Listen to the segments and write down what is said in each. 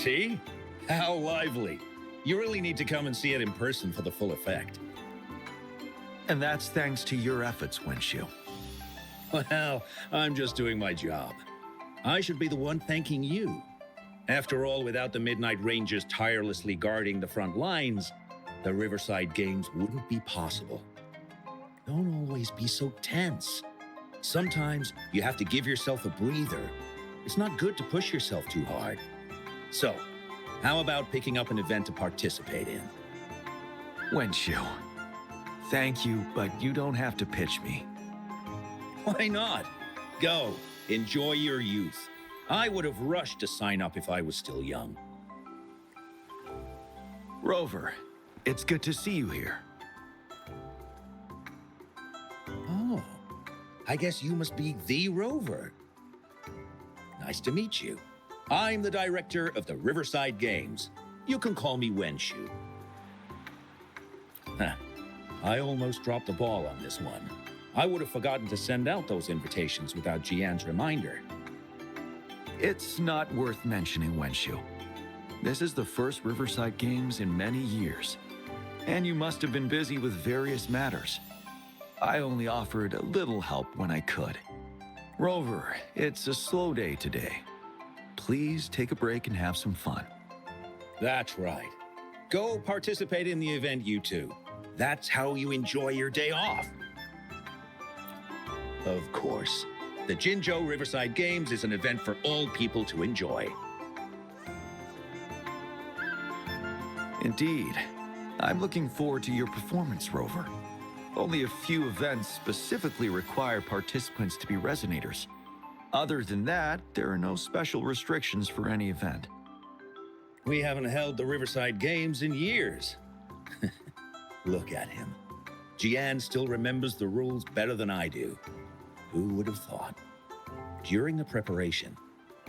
See? How lively. You really need to come and see it in person for the full effect. And that's thanks to your efforts, Wenshu. Well, I'm just doing my job. I should be the one thanking you. After all, without the Midnight Rangers tirelessly guarding the front lines, the Riverside Games wouldn't be possible. Don't always be so tense. Sometimes you have to give yourself a breather. It's not good to push yourself too hard. So, how about picking up an event to participate in? Wenshu, thank you, but you don't have to pitch me. Why not? Go, enjoy your youth. I would have rushed to sign up if I was still young. Rover, it's good to see you here. Oh, I guess you must be the Rover. Nice to meet you. I'm the director of the Riverside Games. You can call me Wenshu. I almost dropped the ball on this one. I would have forgotten to send out those invitations without Jiyan's reminder. It's not worth mentioning, Wenshu. This is the first Riverside Games in many years, and you must have been busy with various matters. I only offered a little help when I could. Rover, it's a slow day today. Please take a break and have some fun. That's right. Go participate in the event, you two. That's how you enjoy your day off. Of course, the Jinzhou Riverside Games is an event for all people to enjoy. Indeed. I'm looking forward to your performance, Rover. Only a few events specifically require participants to be resonators. Other than that, there are no special restrictions for any event. We haven't held the Riverside Games in years. Look at him. Jiyan still remembers the rules better than I do. Who would have thought? During the preparation,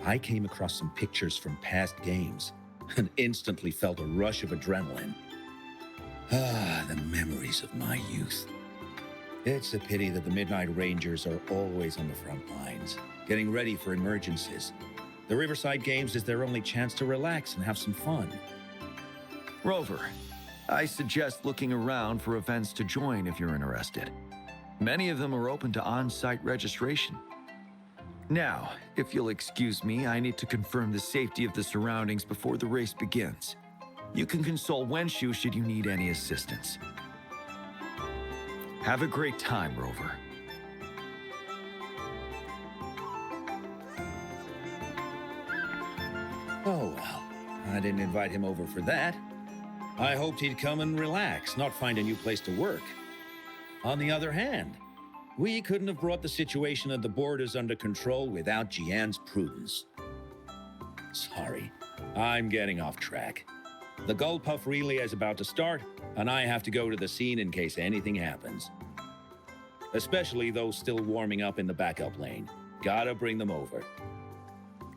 I came across some pictures from past games and instantly felt a rush of adrenaline. Ah, the memories of my youth. It's a pity that the Midnight Rangers are always on the front lines, getting ready for emergencies. The Riverside Games is their only chance to relax and have some fun. Rover, I suggest looking around for events to join if you're interested. Many of them are open to on-site registration. Now, if you'll excuse me, I need to confirm the safety of the surroundings before the race begins. You can consult Wenshu should you need any assistance. Have a great time, Rover. Oh well, I didn't invite him over for that. I hoped he'd come and relax, not find a new place to work. On the other hand, we couldn't have brought the situation at the borders under control without Jiyan's prudence. Sorry, I'm getting off track. The Gullpuff relay is about to start, and I have to go to the scene in case anything happens. Especially those still warming up in the backup lane. Gotta bring them over.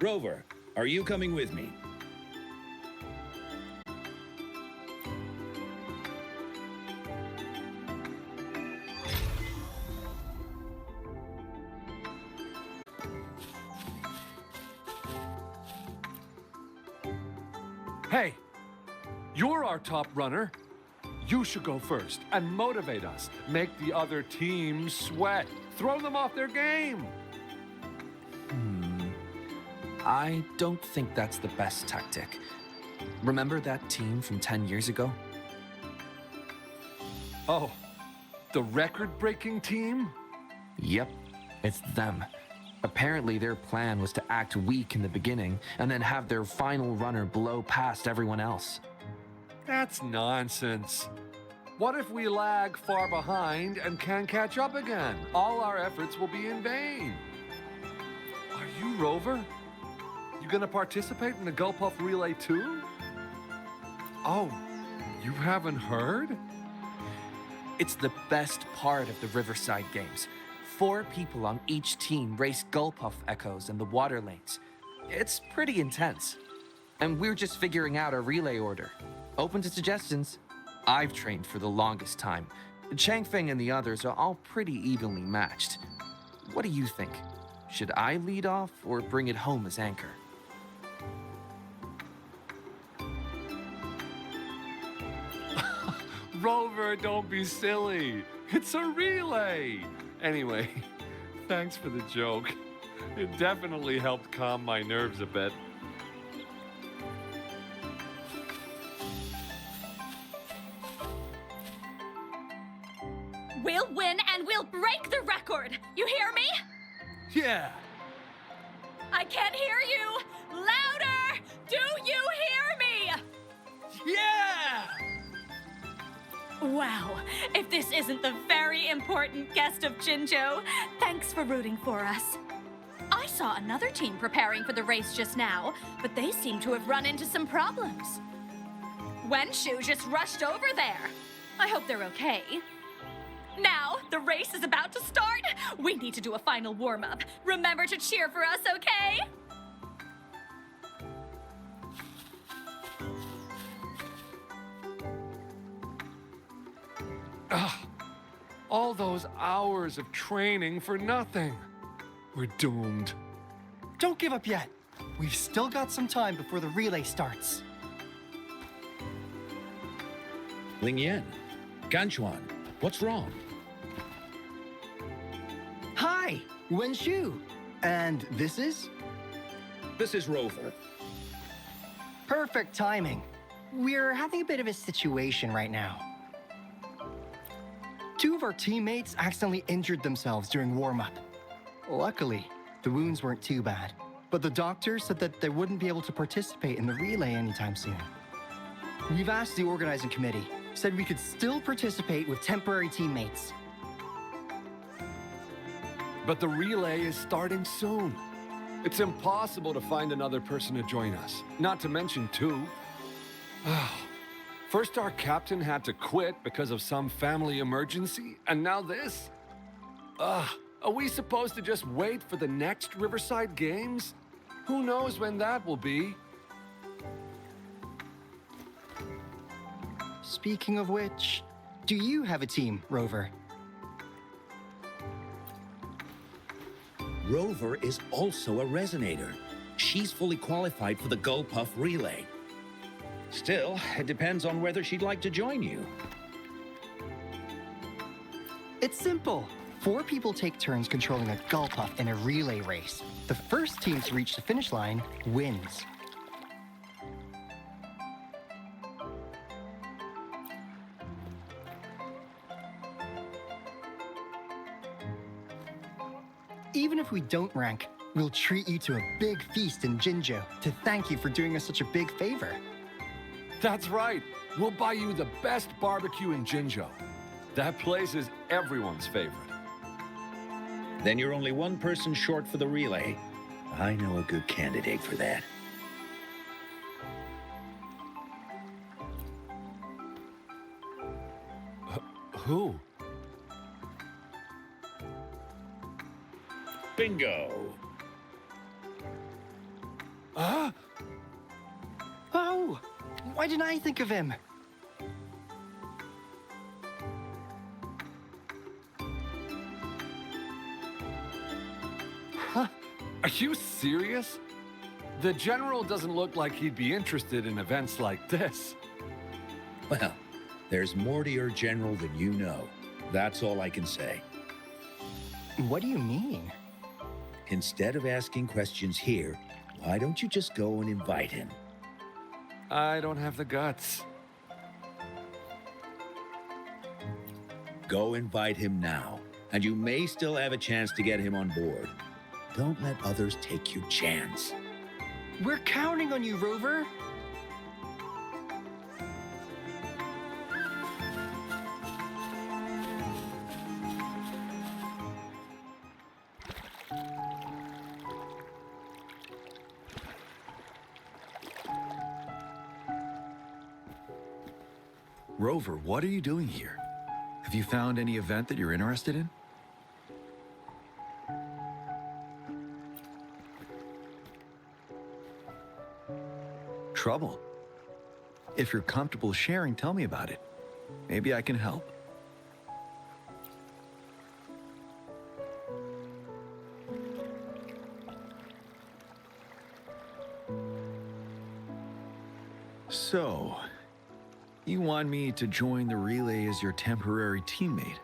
Rover, are you coming with me? Hey, you're our top runner. You should go first and motivate us. Make the other team sweat. Throw them off their game. I don't think that's the best tactic. Remember that team from 10 years ago? Oh, the record-breaking team? Yep, it's them. Apparently their plan was to act weak in the beginning and then have their final runner blow past everyone else. That's nonsense. What if we lag far behind and can't catch up again? All our efforts will be in vain. Are you Rover? You gonna participate in the Gullpuff Relay too? Oh, you haven't heard? It's the best part of the Riverside Games. 4 people on each team race Gullpuff Echoes in the water lanes. It's pretty intense. And we're just figuring out a relay order. Open to suggestions. I've trained for the longest time. Changfeng and the others are all pretty evenly matched. What do you think? Should I lead off or bring it home as anchor? Rover, don't be silly. It's a relay. Anyway, thanks for the joke. It definitely helped calm my nerves a bit. We'll win and we'll break the record. You hear me? Yeah. I can't hear you. Louder! Do you hear me? Yeah! Wow, if this isn't the very important guest of Jinzhou, thanks for rooting for us. I saw another team preparing for the race just now, but they seem to have run into some problems. Wenshu just rushed over there. I hope they're okay. Now, the race is about to start. We need to do a final warm-up. Remember to cheer for us, okay? All those hours of training for nothing. We're doomed. Don't give up yet. We've still got some time before the relay starts. Lingyan, Ganchuan, what's wrong? Hi, Wenshu. And this is? This is Rover. Perfect timing. We're having a bit of a situation right now. Two of our teammates accidentally injured themselves during warm-up. Luckily, the wounds weren't too bad, but the doctor said that they wouldn't be able to participate in the relay anytime soon. We've asked the organizing committee, said we could still participate with temporary teammates. But the relay is starting soon. It's impossible to find another person to join us, not to mention two. First, our captain had to quit because of some family emergency, and now this? Are we supposed to just wait for the next Riverside Games? Who knows when that will be? Speaking of which, do you have a team, Rover? Rover is also a resonator. She's fully qualified for the Gulpuff relay. Still, it depends on whether she'd like to join you. It's simple. 4 people take turns controlling a Gulpuff in a relay race. The first team to reach the finish line wins. Even if we don't rank, we'll treat you to a big feast in Jinzhou to thank you for doing us such a big favor. That's right. We'll buy you the best barbecue in Jinzhou. That place is everyone's favorite. Then you're only one person short for the relay. I know a good candidate for that. Who? Bingo! Huh? Oh, why didn't I think of him? Are you serious? The general doesn't look like he'd be interested in events like this. Well, there's more to your general than you know. That's all I can say. What do you mean? Instead of asking questions here, why don't you just go and invite him? I don't have the guts. Go invite him now, and you may still have a chance to get him on board. Don't let others take your chance. We're counting on you, Rover. Rover, what are you doing here? Have you found any event that you're interested in? Trouble? If you're comfortable sharing, tell me about it. Maybe I can help. So, You want me to join the relay as your temporary teammate?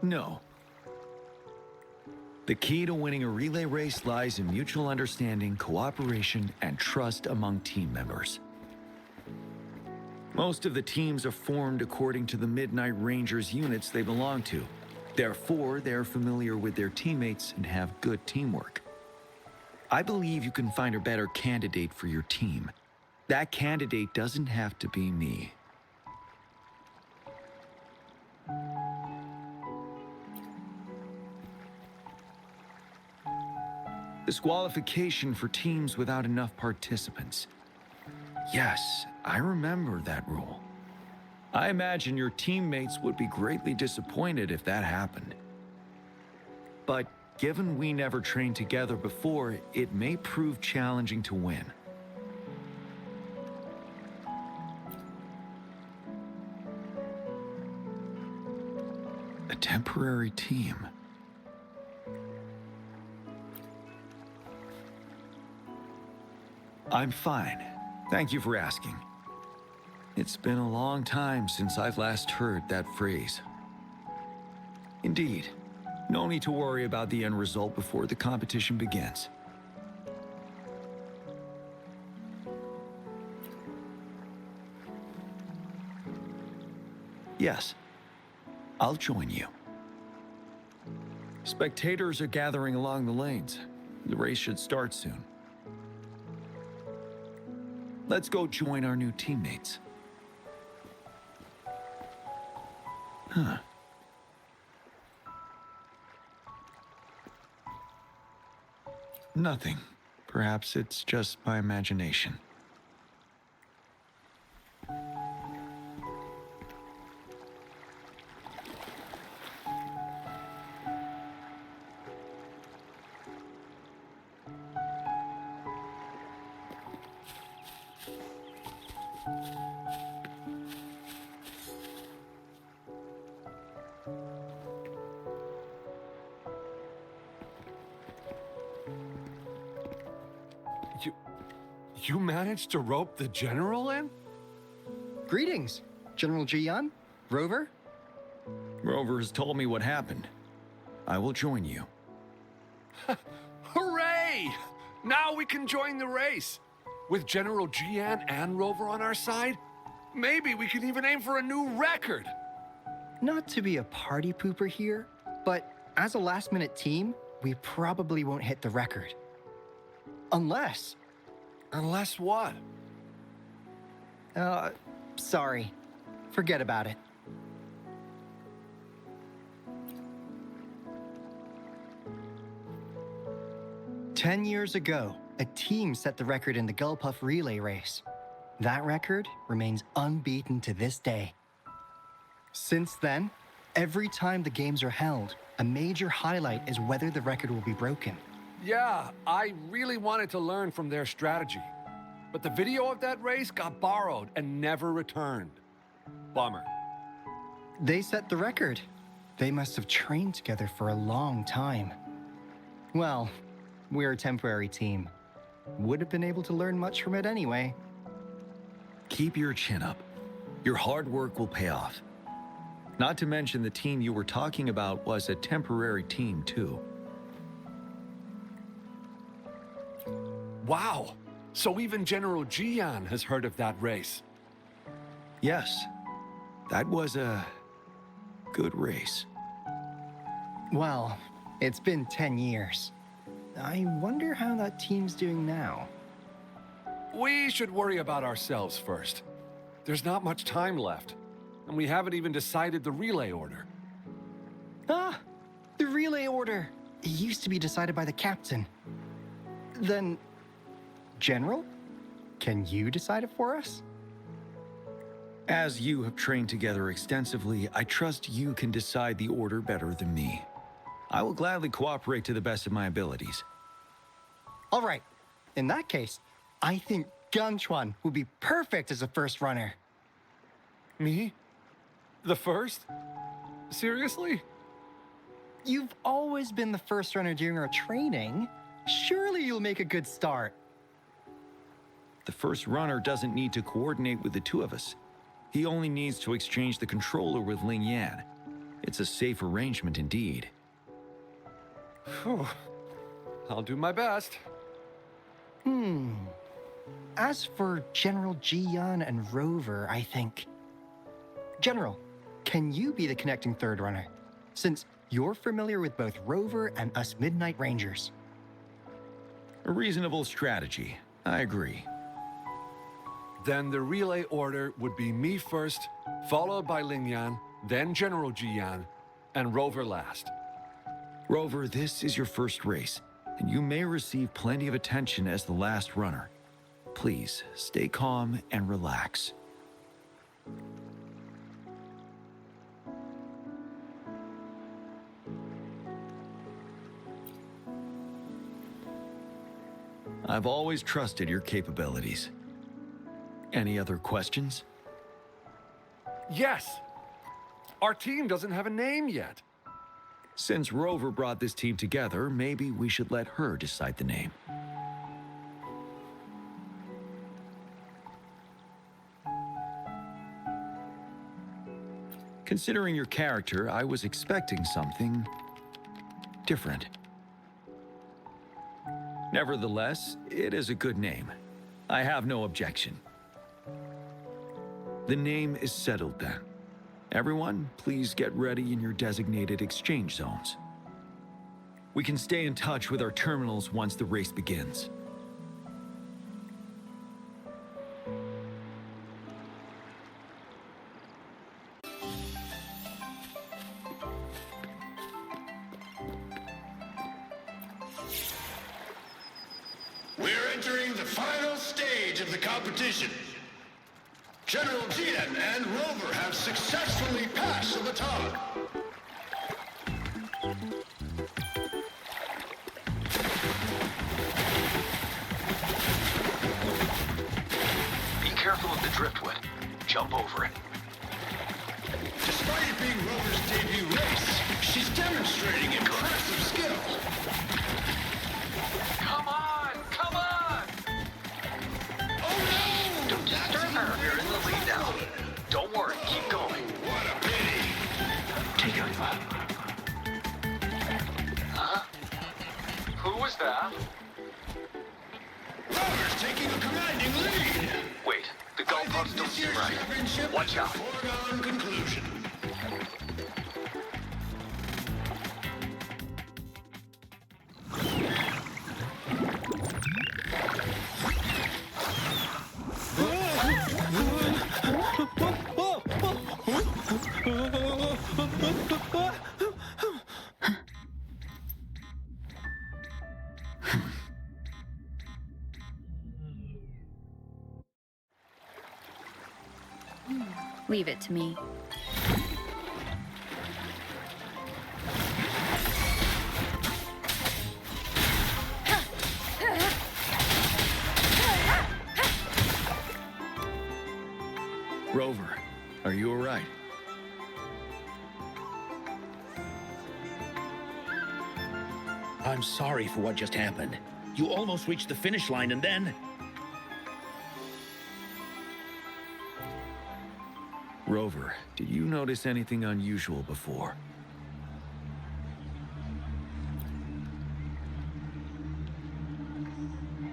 No. The key to winning a relay race lies in mutual understanding, cooperation, and trust among team members. Most of the teams are formed according to the Midnight Rangers units they belong to. Therefore, they're familiar with their teammates and have good teamwork. I believe you can find a better candidate for your team. That candidate doesn't have to be me. Disqualification for teams without enough participants. Yes, I remember that rule. I imagine your teammates would be greatly disappointed if that happened. But given we never trained together before, it may prove challenging to win. A temporary team. I'm fine. Thank you for asking. It's been a long time since I've last heard that phrase. Indeed, no need to worry about the end result before the competition begins. Yes, I'll join you. Spectators are gathering along the lanes. The race should start soon. Let's go join our new teammates. Huh. Nothing. Perhaps it's just my imagination. You managed to rope the general in? Greetings, General Jiyan, Rover. Rover has told me what happened. I will join you. Hooray! Now we can join the race. With General Jiyan and Rover on our side, maybe we can even aim for a new record. Not to be a party pooper here, but as a last-minute team, we probably won't hit the record. Unless... Unless what? Sorry. Forget about it. "10 years ago, a team set the record in the Gulpuff relay race. That record remains unbeaten to this day. Since then, every time the games are held, a major highlight is whether the record will be broken. Yeah, I really wanted to learn from their strategy. But the video of that race got borrowed and never returned. Bummer. They set the record. They must have trained together for a long time. Well, we're a temporary team. Would have been able to learn much from it anyway. Keep your chin up. Your hard work will pay off. Not to mention the team you were talking about was a temporary team, too. Wow. So even General Jiyan has heard of that race. Yes, that was a good race. Well, it's been 10 years. I wonder how that team's doing now. We should worry about ourselves first. There's not much time left, and we haven't even decided the relay order. Ah, the relay order. It used to be decided by the captain. Then, General, can you decide it for us? As you have trained together extensively, I trust you can decide the order better than me. I will gladly cooperate to the best of my abilities. All right. In that case, I think Ganchuan would be perfect as a first runner. Me? The first? Seriously? You've always been the first runner during our training. Surely you'll make a good start. The first runner doesn't need to coordinate with the two of us. He only needs to exchange the controller with Jiyan. It's a safe arrangement indeed. Phew. I'll do my best. As for General Jiyan and Rover, I think... General, can you be the connecting third runner? Since you're familiar with both Rover and us Midnight Rangers. A reasonable strategy. I agree. Then the relay order would be me first, followed by Jiyan, then General Jiyan, and Rover last. Rover, this is your first race, and you may receive plenty of attention as the last runner. Please, stay calm and relax. I've always trusted your capabilities. Any other questions? Yes! Our team doesn't have a name yet. Since Rover brought this team together, maybe we should let her decide the name. Considering your character, I was expecting something different. Nevertheless, it is a good name. I have no objection. The name is settled then. Everyone, please get ready in your designated exchange zones. We can stay in touch with our terminals once the race begins. We're entering the final stage of the competition. General Jiyan and Rover have successfully passed the baton. Be careful of the driftwood. Jump over it. Despite it being Rover's debut race, she's demonstrating impressive skill. Come on! Come on! Oh no! Don't disturb her. You're in the lead now. Don't worry. Keep going. What a pity! Take it. Huh? Who was that? Rover's taking a commanding lead. Wait. The I goal think posts don't this seem year's right. championship Watch is a out. foregone conclusion. Leave it to me. Rover, are you all right? I'm sorry for what just happened. You almost reached the finish line and then... Rover, did you notice anything unusual before?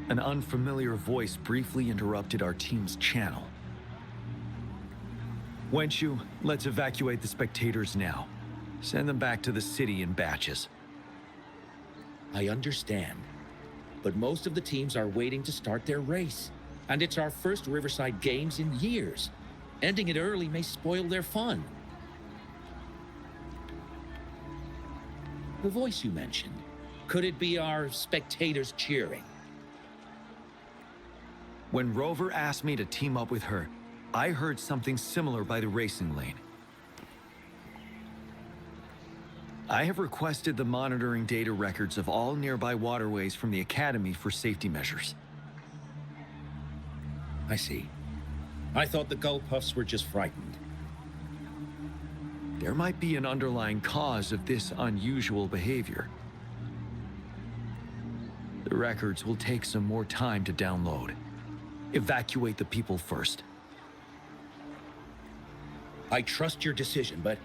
An unfamiliar voice briefly interrupted our team's channel. Wenshu, let's evacuate the spectators now. Send them back to the city in batches. I understand. But most of the teams are waiting to start their race. And it's our first Riverside Games in years. Ending it early may spoil their fun. The voice you mentioned, could it be our spectators cheering? When Rover asked me to team up with her, I heard something similar by the racing lane. I have requested the monitoring data records of all nearby waterways from the Academy for safety measures. I see. I thought the Gull Puffs were just frightened. there might be an underlying cause of this unusual behavior. The records will take some more time to download. Evacuate the people first. I trust your decision, but...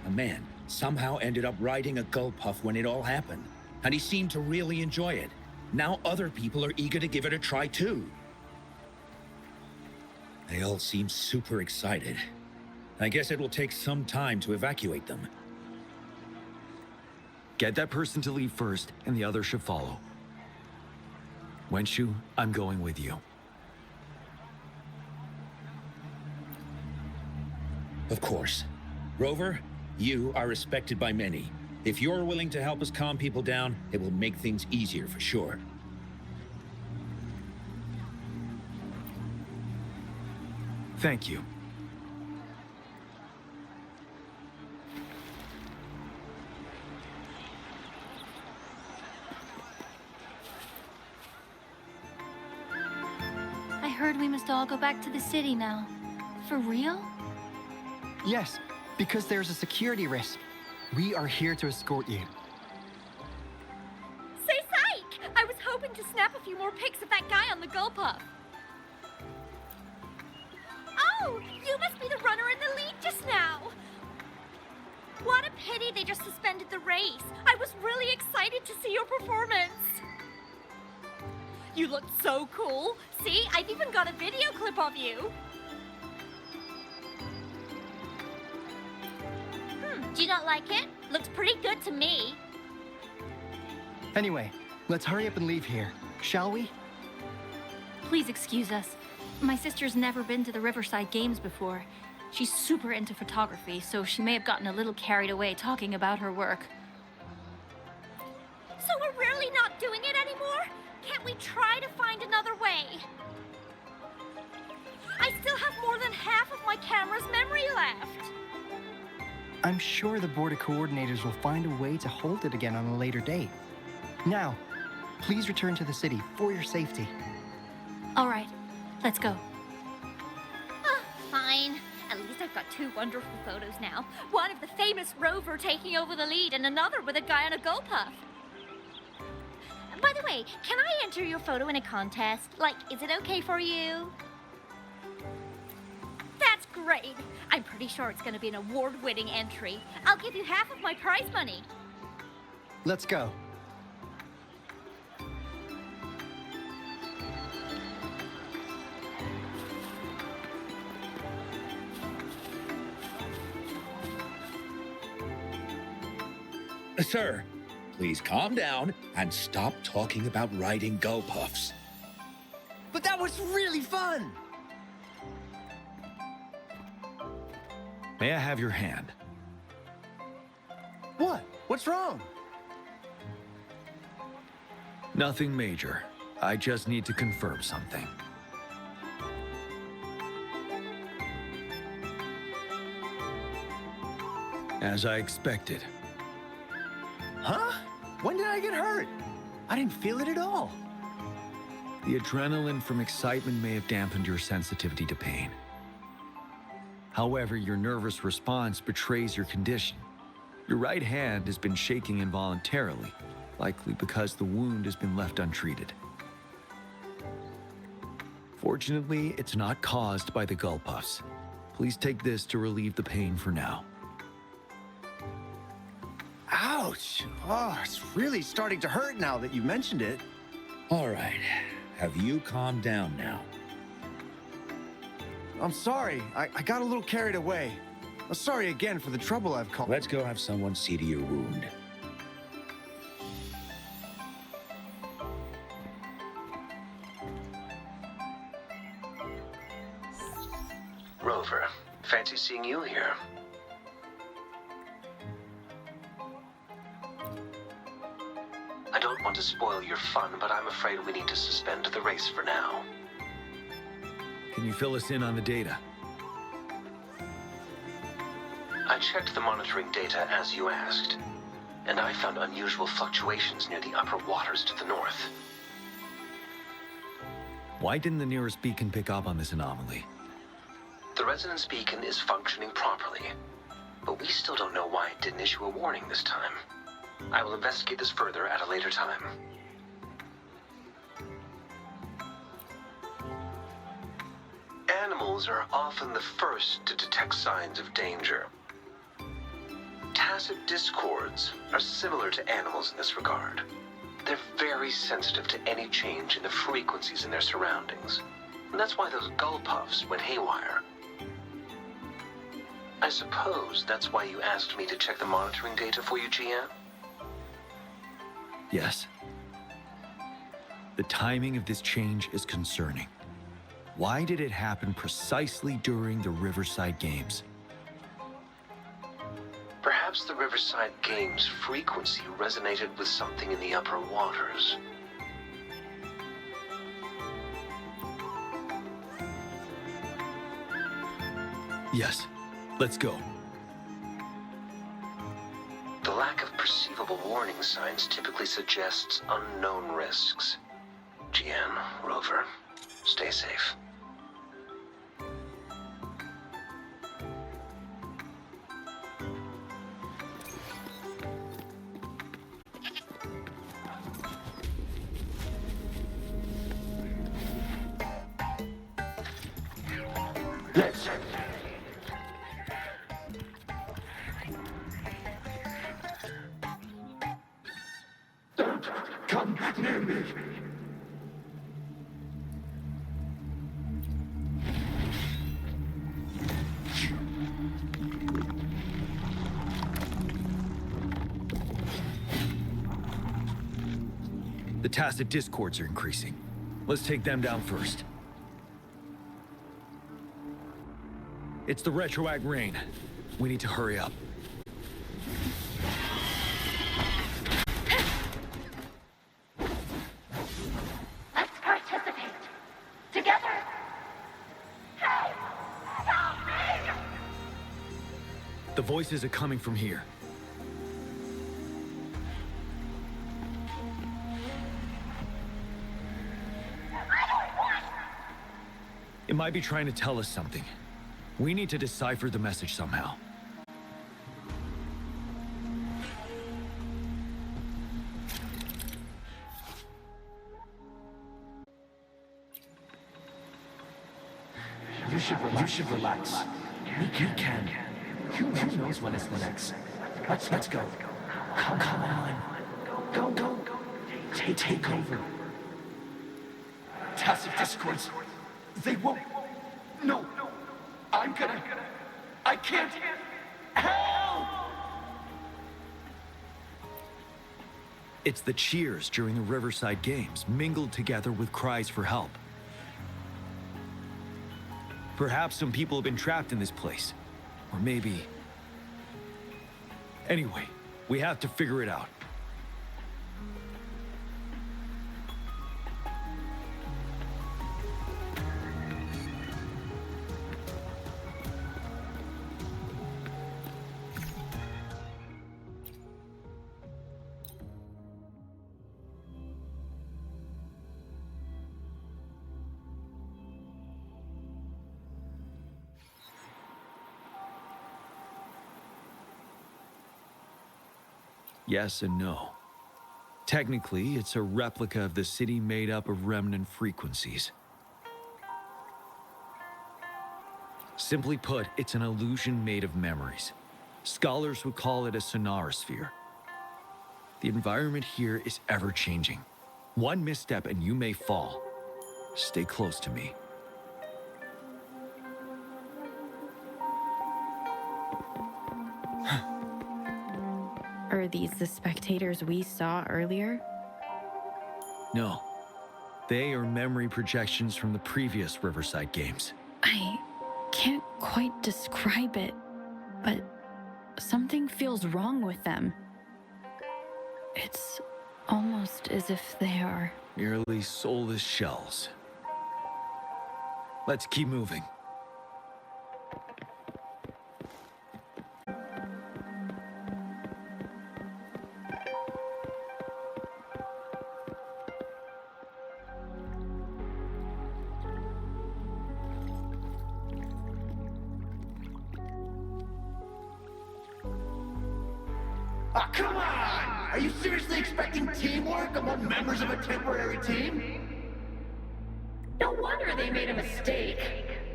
A man somehow ended up riding a Gulpuff when it all happened, and he seemed to really enjoy it. Now other people are eager to give it a try too. They all seem super excited. I guess it will take some time to evacuate them. Get that person to leave first, and the others should follow. Wenshu, I'm going with you. Of course. Rover, you are respected by many. If you're willing to help us calm people down, it will make things easier for sure. Thank you. I heard we must all go back to the city now. For real? Yes, because there's a security risk. We are here to escort you. Say psych! I was hoping to snap a few more pics of that guy on the Gulpuff. Oh, you must be the runner in the lead just now. What a pity they just suspended the race. I was really excited to see your performance. You looked so cool. See, I've even got a video clip of you. Do you not like it? Looks pretty good to me. Anyway, let's hurry up and leave here, shall we? Please excuse us. My sister's never been to the Riverside Games before. She's super into photography, so she may have gotten a little carried away talking about her work. So we're really not doing it anymore? Can't we try to find another way? I still have more than half of my camera's memory left. I'm sure the board of coordinators will find a way to hold it again on a later date. Now, please return to the city for your safety. All right, let's go. Fine. At least I've got two wonderful photos now. One of the famous Rover taking over the lead and another with a guy on a Gulpuff. By the way, can I enter your photo in a contest? Like, is it okay for you? That's great. I'm pretty sure it's going to be an award-winning entry. I'll give you half of my prize money. Let's go. Sir, please calm down and stop talking about riding Gulpuffs. But that was really fun! May I have your hand? What? What's wrong? Nothing major. I just need to confirm something. As I expected. Huh? When did I get hurt? I didn't feel it at all. The adrenaline from excitement may have dampened your sensitivity to pain. However, your nervous response betrays your condition. Your right hand has been shaking involuntarily, likely because the wound has been left untreated. Fortunately, it's not caused by the Gulpuffs. Please take this to relieve the pain for now. Ouch! Oh, it's really starting to hurt now that you mentioned it. All right. Have you calmed down now? I'm sorry. I got a little carried away. I'm sorry again for the trouble I've caused. Let's go have someone see to your wound. Rover, fancy seeing you here. I don't want to spoil your fun, but I'm afraid we need to suspend the race for now. Can you fill us in on the data? I checked the monitoring data as you asked, and I found unusual fluctuations near the upper waters to the north. Why didn't the nearest beacon pick up on this anomaly? The resonance beacon is functioning properly, but we still don't know why it didn't issue a warning this time. I will investigate this further at a later time. Animals are often the first to detect signs of danger. Tacit discords are similar to animals in this regard. They're very sensitive to any change in the frequencies in their surroundings. And that's why those gull puffs went haywire. I suppose that's why you asked me to check the monitoring data for you, Jiyan? Yes. The timing of this change is concerning. Why did it happen precisely during the Riverside Games? Perhaps the Riverside Games' frequency resonated with something in the upper waters. Yes. Let's go. The lack of perceivable warning signs typically suggests unknown risks. Jiyan, Rover, stay safe. Come near me. The tacit discords are increasing. Let's take them down first. It's the retroact rain. We need to hurry up. Let's participate. Together. Help! Help me! The voices are coming from here. It might be trying to tell us something. We need to decipher the message somehow. You should relax. We can. Who knows when it's the next? Let's go. Come on. Go. Take over. Tacit discords. They won't. No. I can't. Help! It's the cheers during the Riverside Games, mingled together with cries for help. Perhaps some people have been trapped in this place. Or maybe... Anyway, we have to figure it out. Yes and no. Technically, it's a replica of the city made up of remnant frequencies. Simply put, it's an illusion made of memories. Scholars would call it a sonorosphere. The environment here is ever-changing. One misstep and you may fall. Stay close to me. Are these the spectators we saw earlier? No. They are memory projections from the previous Riverside Games. I can't quite describe it, but something feels wrong with them. It's almost as if they are... Merely soulless shells. Let's keep moving. Ah, come on! Are you seriously expecting teamwork among members of a temporary team? No wonder they made a mistake.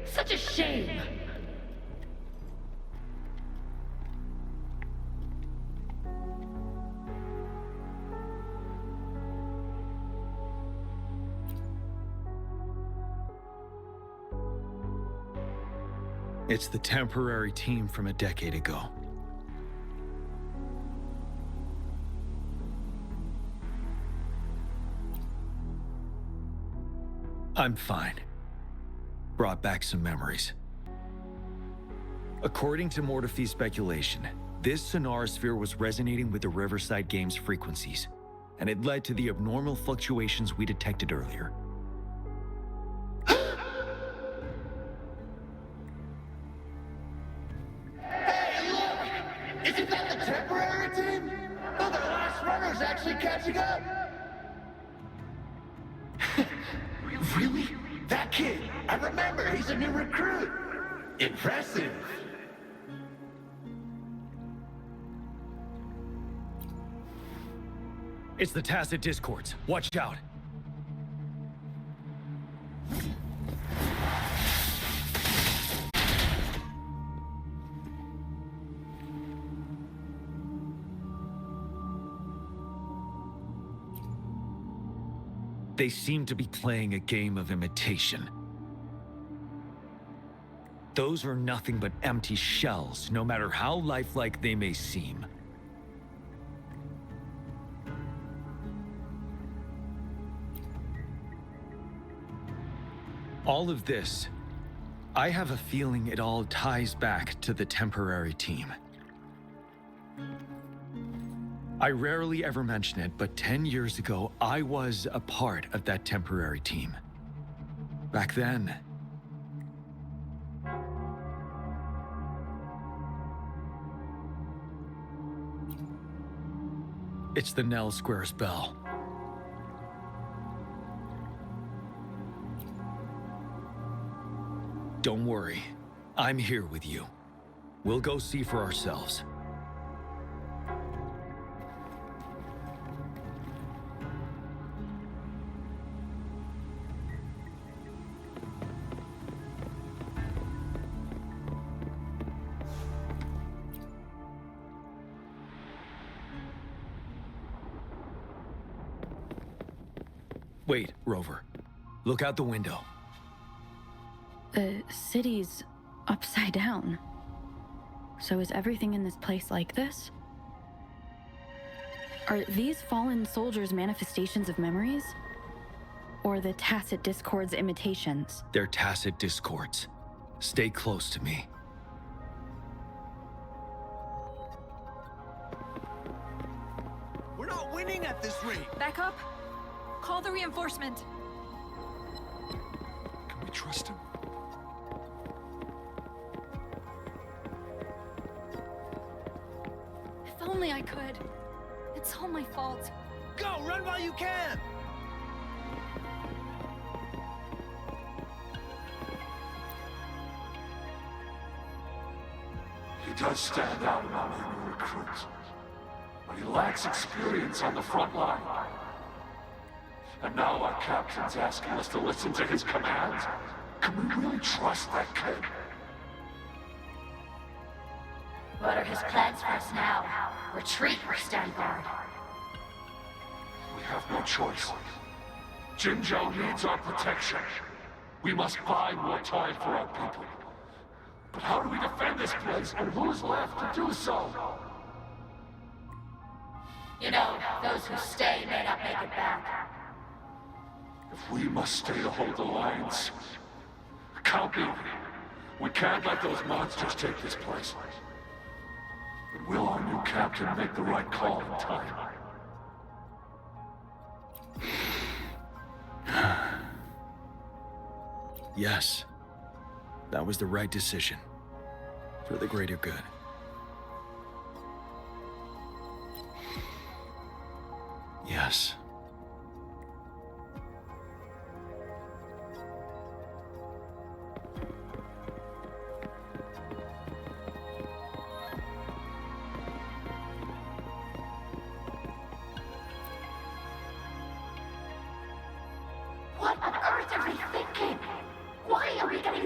Such a shame. It's the temporary team from a decade ago. I'm fine. Brought back some memories. According to Mortefy's speculation, this sonorosphere was resonating with the Riverside Games frequencies, and it led to the abnormal fluctuations we detected earlier. Hey, look! Isn't that the temporary team? Oh, the last runner's actually catching up! Really? That kid! I remember, he's a new recruit! Impressive! It's the tacit discords. Watch out. They seem to be playing a game of imitation. Those are nothing but empty shells, no matter how lifelike they may seem. All of this, I have a feeling it all ties back to the temporary team. I rarely ever mention it, but 10 years ago, I was a part of that temporary team. Back then, it's the Nell Squares bell. Don't worry, I'm here with you. We'll go see for ourselves. Wait, Rover. Look out the window. The city's upside down. So is everything in this place like this? Are these fallen soldiers manifestations of memories? Or the tacit discords imitations? They're tacit discords. Stay close to me. We're not winning at this rate! Back up. Call the reinforcement. Can we trust him? If only I could. It's all my fault. Go! Run while you can! He does stand out among the new recruits, but he lacks experience on the front line. And now our captain's asking us to listen to his commands? Can we really trust that kid? What are his plans for us now? Retreat or stand guard? We have no choice. Jinzhou needs our protection. We must buy more time for our people. But how do we defend this place, and who's left to do so? You know, those who stay may not make it back. If we must stay to hold the lines, count me. We can't let those monsters take this place. But will our new captain make the right call in time? Yes. That was the right decision. For the greater good. Yes.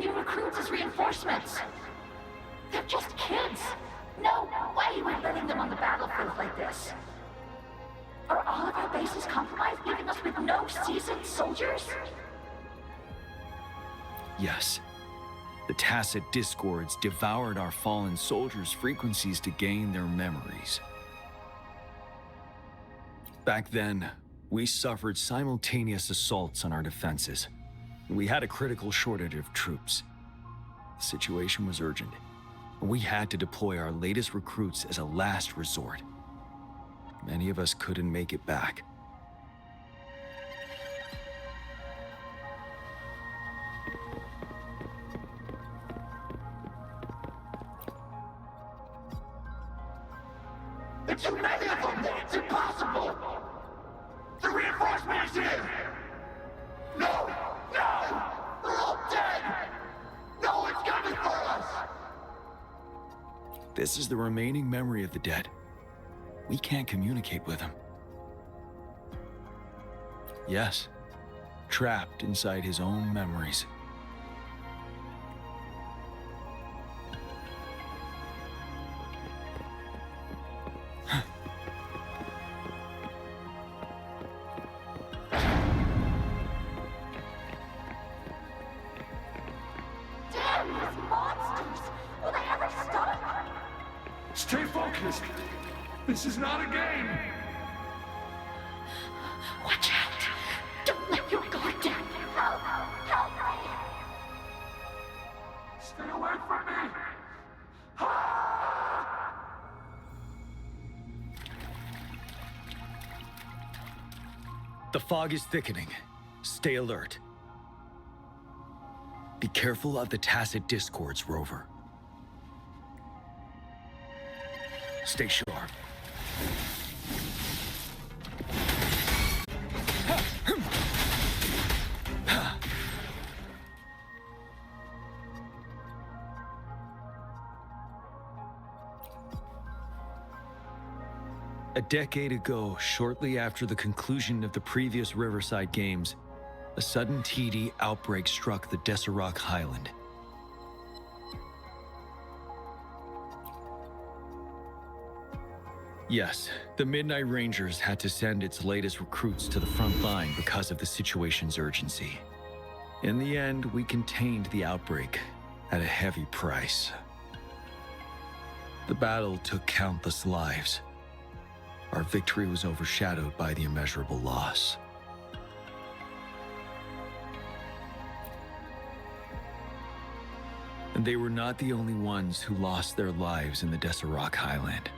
your recruits as reinforcements. They're just kids. No way we're letting them on the battlefield like this. Are all of our bases compromised, leaving us with no seasoned soldiers? Yes. The tacit discords devoured our fallen soldiers' frequencies to gain their memories. Back then, we suffered simultaneous assaults on our defenses. We had a critical shortage of troops. The situation was urgent. We had to deploy our latest recruits as a last resort. Many of us couldn't make it back. There's too many of them! It's impossible! The reinforcement is here! No! No! They're all dead! No one's coming for us! This is the remaining memory of the dead. We can't communicate with them. Yes, trapped inside his own memories. Damn, these monsters! Will they ever stop? Stay focused. This is not a game. Watch out! Don't let your guard down! Help! Help me! Stay away from me. The fog is thickening. Stay alert. Be careful of the tacit discords, Rover. Stay sharp. A decade ago, shortly after the conclusion of the previous Riverside Games, a sudden TD outbreak struck the Desirok Highland. Yes, the Midnight Rangers had to send its latest recruits to the front line because of the situation's urgency. In the end, we contained the outbreak at a heavy price. The battle took countless lives. Our victory was overshadowed by the immeasurable loss. And they were not the only ones who lost their lives in the Desirok Highland.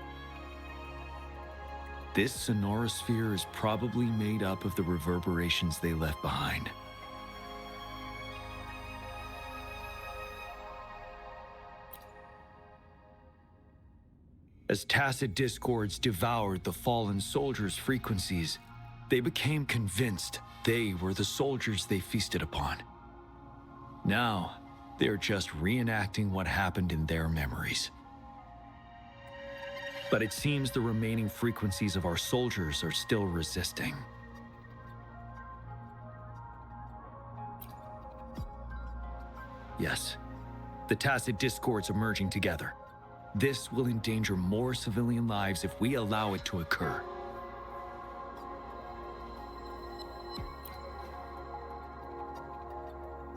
This sonorosphere is probably made up of the reverberations they left behind. As tacit discords devoured the fallen soldiers' frequencies, they became convinced they were the soldiers they feasted upon. Now, they're just reenacting what happened in their memories. But it seems the remaining frequencies of our soldiers are still resisting. Yes, the tacit discords are merging together. This will endanger more civilian lives if we allow it to occur.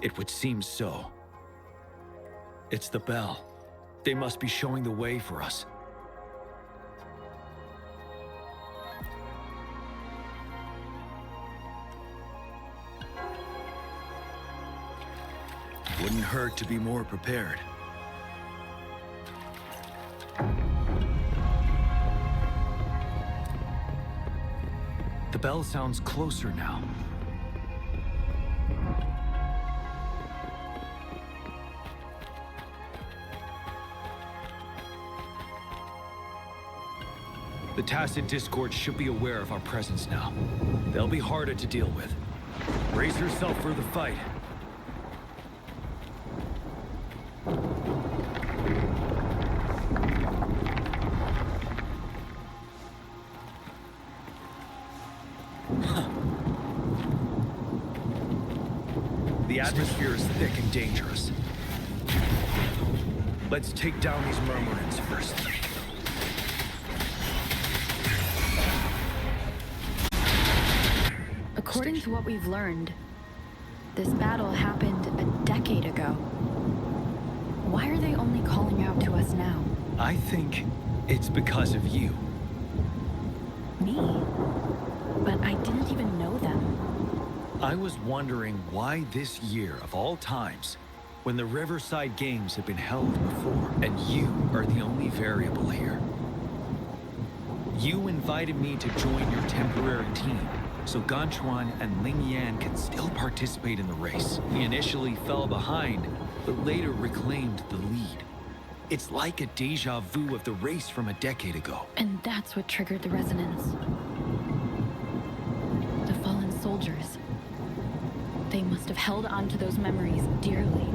It would seem so. It's the bell. They must be showing the way for us. Wouldn't hurt to be more prepared. The bell sounds closer now. The tacit discord should be aware of our presence now. They'll be harder to deal with. Brace yourself for the fight. The atmosphere is thick and dangerous. Let's take down these murmurins first. According to what we've learned, this battle happened a decade ago. Why are they only calling out to us now? I think it's because of you. Me? But I didn't even know them. I was wondering why this year of all times, when the Riverside Games have been held before, and you are the only variable here. You invited me to join your temporary team, so Ganchuan and Ling Yan can still participate in the race. We initially fell behind, but later reclaimed the lead. It's like a deja vu of the race from a decade ago. And that's what triggered the resonance. The fallen soldiers. They must have held on to those memories dearly.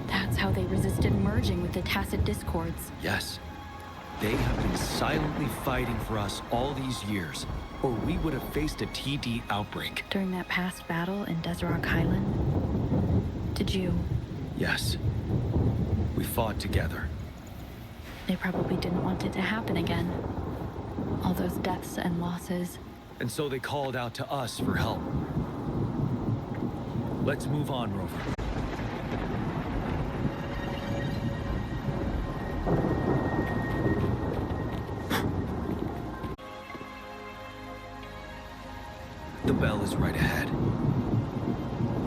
That's how they resisted merging with the Tacit Discords. Yes. They have been silently fighting for us all these years, or we would have faced a TD outbreak. During that past battle in Desrock Highland, did you... Yes. We fought together. They probably didn't want it to happen again. All those deaths and losses. And so they called out to us for help. Let's move on, Rover. The bell is right ahead.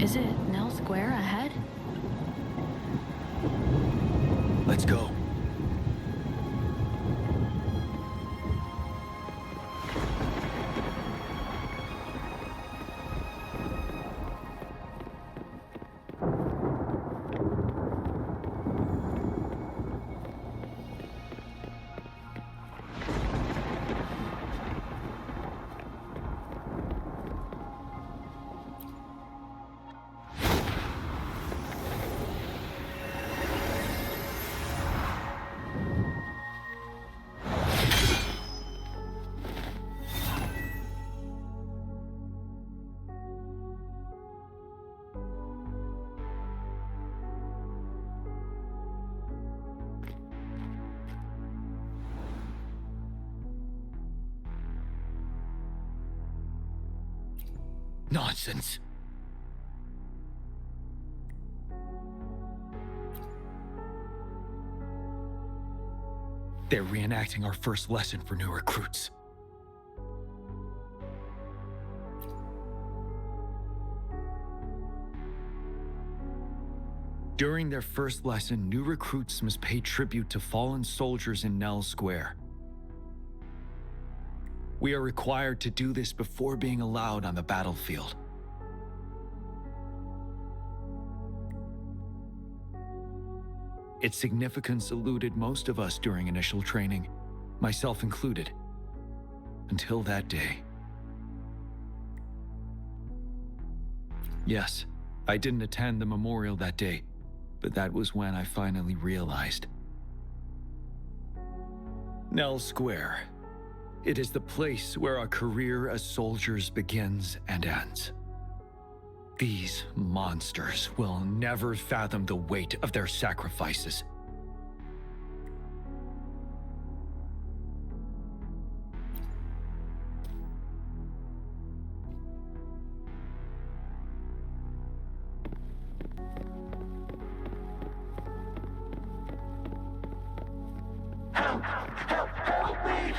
Is it Nell Square ahead? Let's go. Nonsense. They're reenacting our first lesson for new recruits. During their first lesson, new recruits must pay tribute to fallen soldiers in Nell Square. We are required to do this before being allowed on the battlefield. Its significance eluded most of us during initial training, myself included, until that day. Yes, I didn't attend the memorial that day, but that was when I finally realized. Nell Square. It is the place where our career as soldiers begins and ends. These monsters will never fathom the weight of their sacrifices. Help! Help! Help me!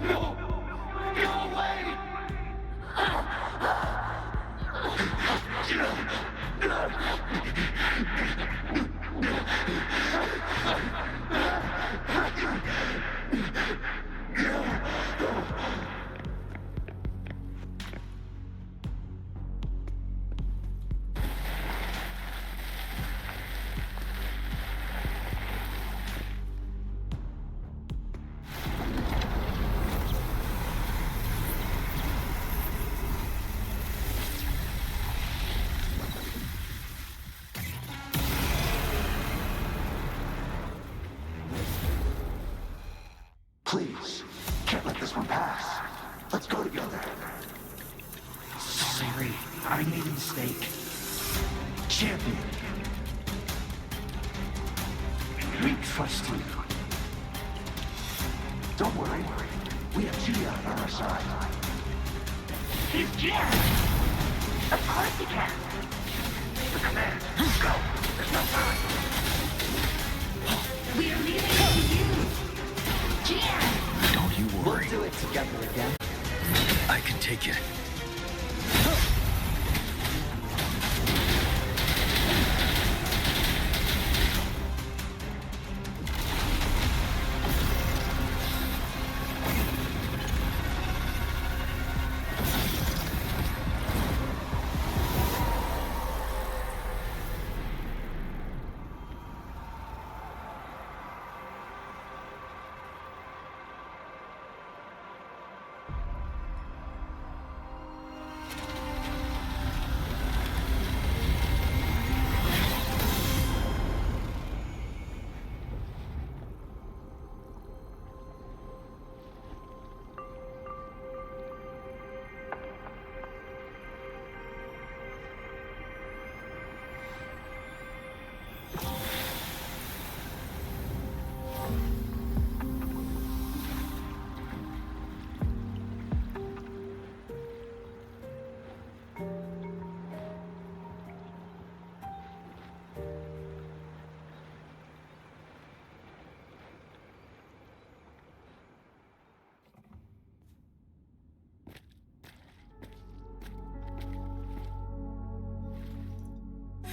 No! Go away! Please, can't let this one pass. Let's go together. Sorry, I made a mistake. champion. We trust you. Don't worry. We have Jiyan on our side. He's Jiyan! Of course he can! The command. Go! There's no time. We are leaving it to you! Jiyan! Don't you worry. We'll do it together again. I can take it.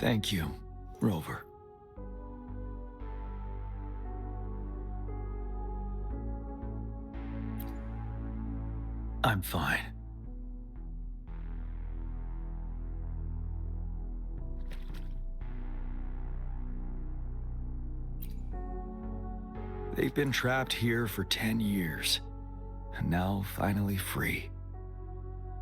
Thank you, Rover. I'm fine. They've been trapped here for 10 years, and now finally free.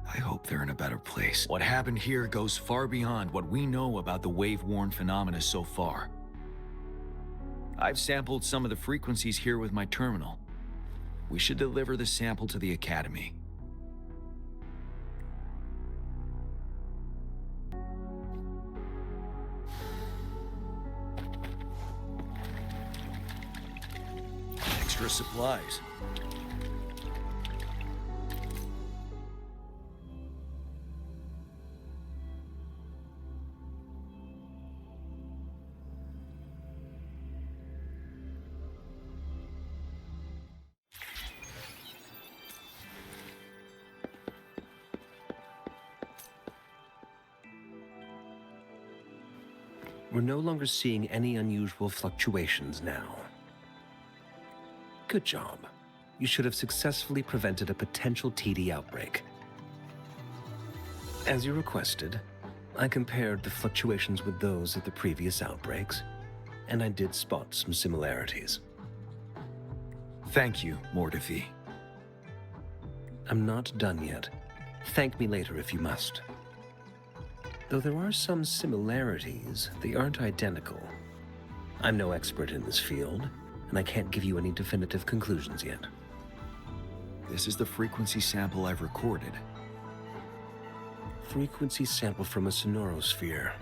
I hope they're in a better place. What happened here goes far beyond what we know about the wave-worn phenomena so far. I've sampled some of the frequencies here with my terminal. We should deliver the sample to the Academy. Extra supplies. We're no longer seeing any unusual fluctuations now. Good job. You should have successfully prevented a potential TD outbreak. As you requested, I compared the fluctuations with those of the previous outbreaks, and I did spot some similarities. Thank you, Mortifi. I'm not done yet. Thank me later if you must. Though there are some similarities, they aren't identical. I'm no expert in this field, and I can't give you any definitive conclusions yet. This is the frequency sample I've recorded. Frequency sample from a sonorosphere.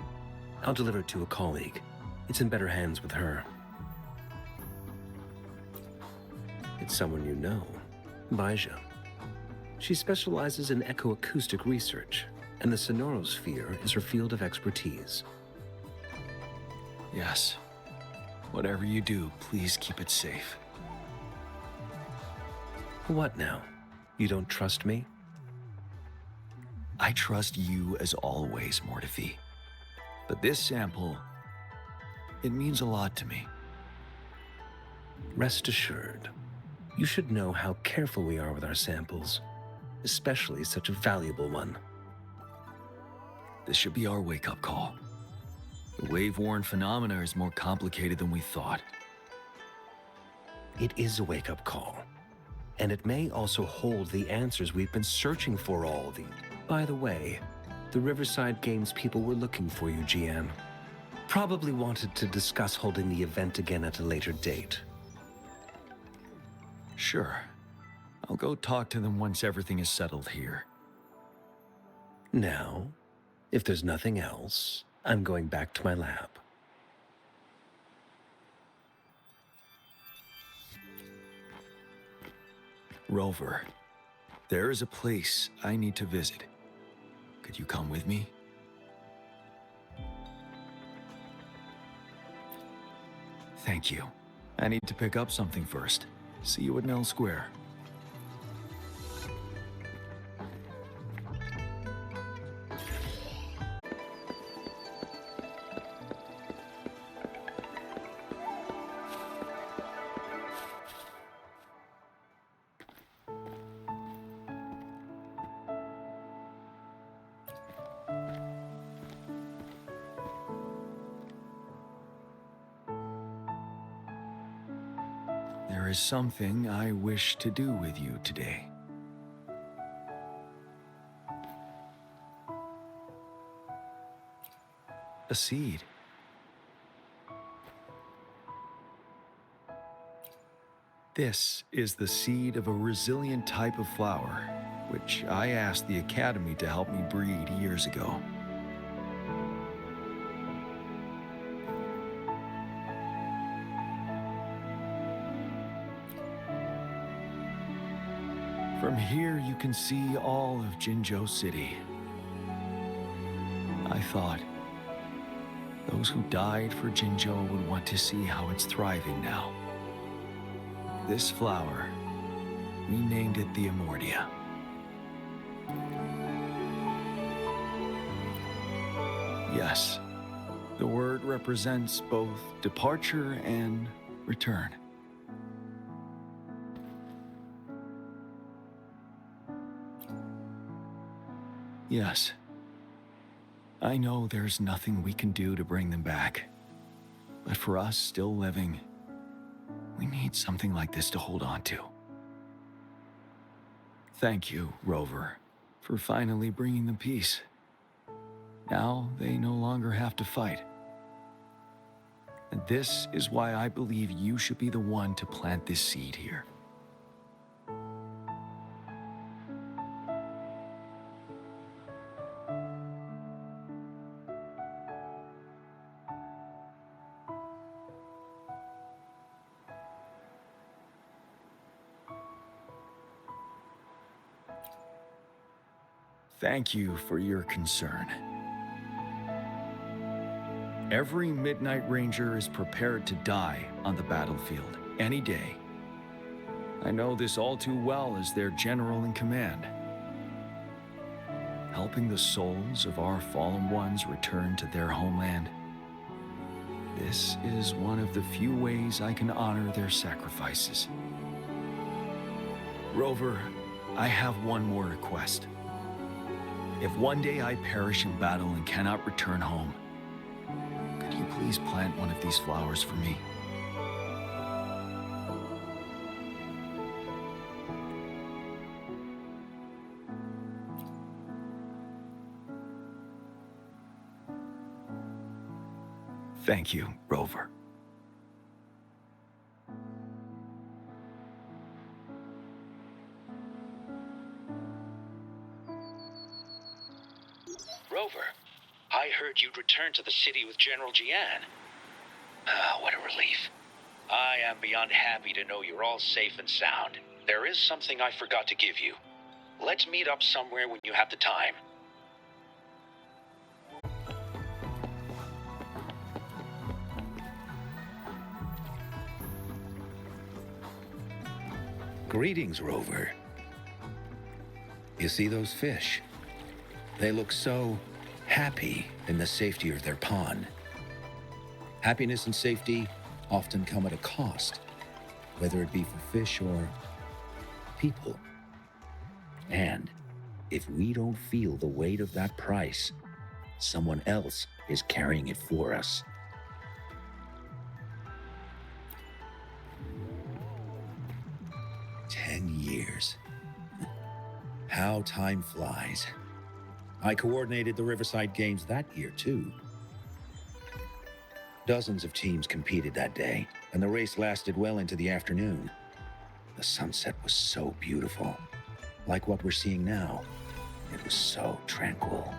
I'll deliver it to a colleague. It's in better hands with her. It's someone you know, Baija. She specializes in echoacoustic research, and the sonorosphere is her field of expertise. Yes. Whatever you do, please keep it safe. What now? You don't trust me? I trust you as always, Mortifi. But this sample, it means a lot to me. Rest assured, you should know how careful we are with our samples, especially such a valuable one. This should be our wake-up call. The wave-worn phenomena is more complicated than we thought. It is a wake-up call. And it may also hold the answers we've been searching for all the... By the way, the Riverside Games people were looking for you, Jiyan. Probably wanted to discuss holding the event again at a later date. Sure. I'll go talk to them once everything is settled here. Now, if there's nothing else, I'm going back to my lab. Rover, there is a place I need to visit. Could you come with me? Thank you. I need to pick up something first. See you at Nell Square. There is something I wish to do with you today. A seed. This is the seed of a resilient type of flower, which I asked the Academy to help me breed years ago. From here, you can see all of Jinzhou City. I thought those who died for Jinzhou would want to see how it's thriving now. This flower, we named it the Amordia. Yes, the word represents both departure and return. Yes. I know there's nothing we can do to bring them back. But for us still living, we need something like this to hold on to. Thank you, Rover, for finally bringing them peace. Now they no longer have to fight. And this is why I believe you should be the one to plant this seed here. Thank you for your concern. Every Midnight Ranger is prepared to die on the battlefield any day. I know this all too well as their general in command. Helping the souls of our fallen ones return to their homeland. This is one of the few ways I can honor their sacrifices. Rover, I have one more request. If one day I perish in battle and cannot return home, could you please plant one of these flowers for me? Thank you, Rover. Rover, I heard you'd returned to the city with General Jiyan. Ah, what a relief. I am beyond happy to know you're all safe and sound. There is something I forgot to give you. Let's meet up somewhere when you have the time. Greetings, Rover. You see those fish? They look so happy in the safety of their pond. Happiness and safety often come at a cost, whether it be for fish or people. And if we don't feel the weight of that price, someone else is carrying it for us. Years. How time flies. I coordinated the Riverside Games that year, too. Dozens of teams competed that day, and the race lasted well into the afternoon. The sunset was so beautiful. Like what we're seeing now, it was so tranquil.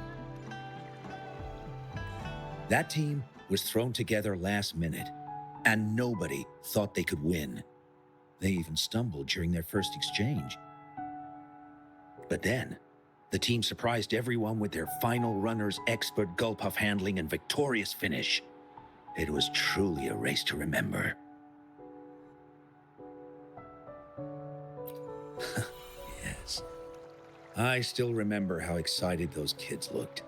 That team was thrown together last minute, and nobody thought they could win. They even stumbled during their first exchange. But then, the team surprised everyone with their final runner's expert gulp-puff handling and victorious finish. It was truly a race to remember. Yes. I still remember how excited those kids looked.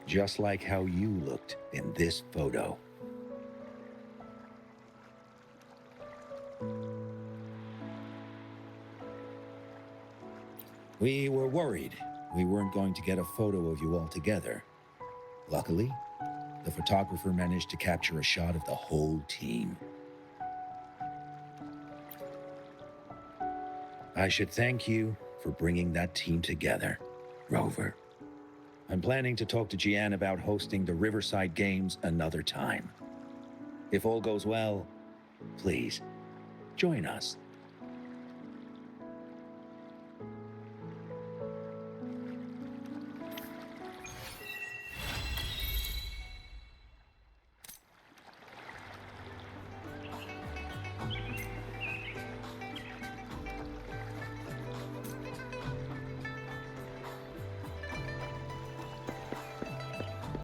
Just like how you looked in this photo. We were worried we weren't going to get a photo of you all together. Luckily, the photographer managed to capture a shot of the whole team. I should thank you for bringing that team together, Rover. I'm planning to talk to Jiyan about hosting the Riverside Games another time. If all goes well, please, join us.